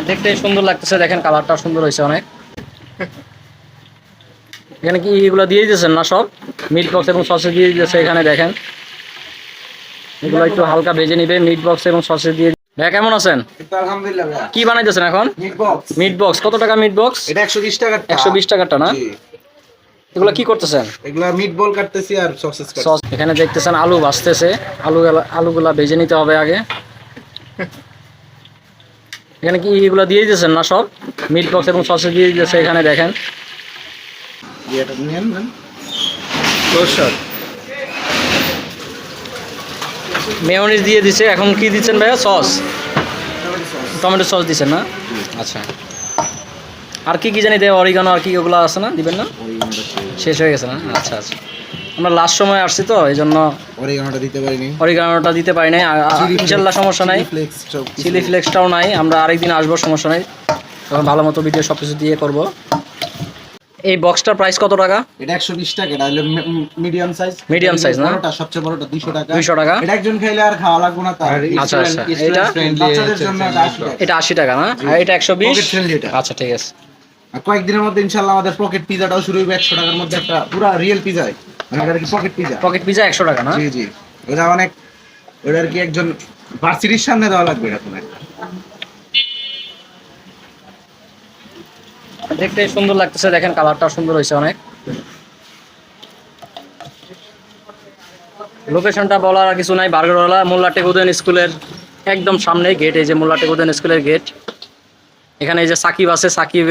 দেখতে সুন্দর লাগতেছে, দেখেন কালারটা সুন্দর হয়েছে অনেক। এখানে কি এগুলো দিয়ে দিয়েছেন না সব মিট বক্স এবং সসেজ দিয়ে দিয়েছে এখানে দেখেন। এগুলো একটু হালকা ভেজে নিবে মিট বক্স এবং সসেজ দিয়ে। ভাইয়া কেমন আছেন? আলহামদুলিল্লাহ ভাই। কি বানাইতেছেন এখন? Meat box. মিট বক্স কত টাকা মিট বক্স? এটা 120 টাকা। 120 টাকাটা না? জি। এগুলো কি করতেছেন? এগুলা মিট বল কাটতেছি আর সসেজ কাটতেছি। সস এখানে দেখতেছেন আলু ভাজতেছে, আলুগুলা ভেজে নিতে হবে আগে। এখানে কি এগুলো দিয়ে দিয়েছেন না সব মিট বক্স এবং সসেজ দিয়ে দিয়েছে এখানে দেখেন। এটা নিয়েন না। সরষা। মেয়োনিজ দিয়ে দিছে, এখন কি দিচ্ছেন ভাইয়া? সস, টমেটো সস দিচ্ছেন না? আচ্ছা, আর কি কি জানি দেয়? অরিগানো আর কি ওগুলো আছে না, দিবেন না? শেষ হয়ে গেছে না? আচ্ছা আচ্ছা, আমরা লাস্ট সময় আসছি তো এই জন্য অরিগানোটা দিতে পারিনি। অরিগানোটা দিতে পারি নাই। ইনশাল্লাহ সমস্যা নাই, চিলি ফ্লেক্সটাও নাই, আমরা আরেকদিন আসবো, সমস্যা নাই, তখন ভালো মতো ভিডিও সব কিছু দিয়ে করবো। এই বক্সটার প্রাইস কত টাকা? এটা 120 টাকা। এটা হলো মিডিয়াম সাইজ। মিডিয়াম সাইজ না? বড়টা সবচেয়ে বড়টা 200 টাকা। 200 টাকা। এটা একজন খাইলে আর খাওয়া লাগবে না তার। আচ্ছা আচ্ছা, এটা বাচ্চাদের জন্য এটা 80 টাকা। এটা 80 টাকা না? আর এটা 120? পকেট ফ্রেন্ডলি এটা। আচ্ছা ঠিক আছে। আর কয়েকদিনের মধ্যে ইনশাআল্লাহ আমাদের পকেট পিজাটাও শুরু হবে 100 টাকার মধ্যে, একটা পুরো রিয়েল পিজা। মানে এটা কি পকেট পিজা? পকেট পিজা 100 টাকা না? জি জি। এটা অনেক, ওটা আর কি একজন ভার্সিটির সামনে দেওয়া লাগবে এরকম একটা। দেখতে সুন্দর লাগতেছে, দেখেন কালারটা সুন্দর হয়েছে অনেক। লোকেশনটা বলার কিছু নাই, বার্গারওয়ালা মোল্লা টেকুদ্দিন স্কুলের একদম সামনে গেট, এই যে মোল্লা টেকুদ্দিন স্কুলের গেট। এখানে এই যে সাকিব আছে, সাকিব